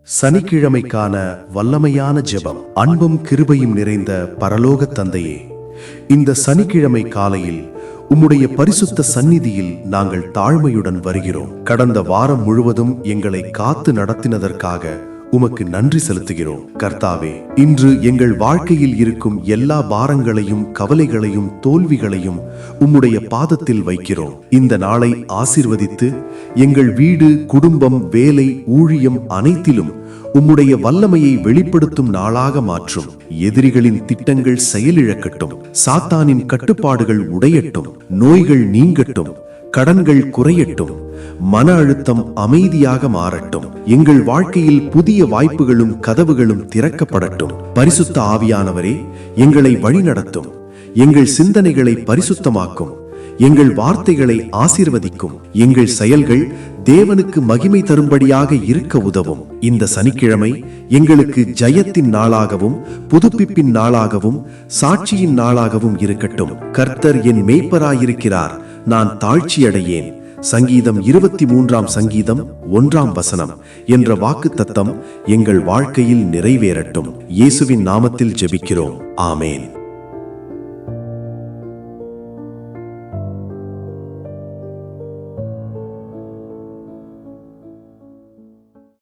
சனிக்கிழமைக்கான வல்லமையான ஜெபம். அன்பும் கிருபையும் நிறைந்த பரலோக தந்தையே, இந்த சனிக்கிழமை காலையில் உம்முடைய பரிசுத்த சந்நிதியில் நாங்கள் தாழ்மையுடன் வருகிறோம். கடந்த வாரம் முழுவதும் எங்களை காத்து நடத்தினதற்காக உமக்கு நன்றி செலுத்துகிறோம். கர்த்தாவே, இன்று எங்கள் வாழ்க்கையில் இருக்கும் எல்லா பாரங்களையும் கவலைகளையும் தோல்விகளையும் உம்முடைய பாதத்தில் வைக்கிறோம். இந்த நாளை ஆசீர்வதித்து எங்கள் வீடு, குடும்பம், வேலை, ஊழியம் அனைத்திலும் உம்முடைய வல்லமையை வெளிப்படுத்தும் நாளாக மாற்றும். எதிரிகளின் திட்டங்கள் செயலிழக்கட்டும், சாத்தானின் கட்டுப்பாடுகள் உடையட்டும், நோய்கள் நீங்கட்டும், கடன்கள் குறையட்டும், மன அழுத்தம் அமைதியாக மாறட்டும். எங்கள் வாழ்க்கையில் புதிய வாய்ப்புகளும் கதவுகளும் திறக்கப்படட்டும். பரிசுத்த ஆவியானவரே, எங்களை வழிநடத்தும். எங்கள் சிந்தனைகளை பரிசுத்தமாக்கும். எங்கள் வார்த்தைகளை ஆசீர்வதிக்கும். எங்கள் செயல்கள் தேவனுக்கு மகிமை தரும்படியாக இருக்க உதவும். இந்த சனிக்கிழமை எங்களுக்கு ஜெயத்தின் நாளாகவும் புதுப்பிப்பின் நாளாகவும் சாட்சியின் நாளாகவும் இருக்கட்டும். கர்த்தர் என் மேய்ப்பராயிருக்கிறார், நான் தாழ்ச்சியடையேன். சங்கீதம் 23 சங்கீதம் 1 என்ற வாக்குத்தத்தம் எங்கள் வாழ்க்கையில் நிறைவேறட்டும். இயேசுவின் நாமத்தில் ஜெபிக்கிறோம். ஆமேன்.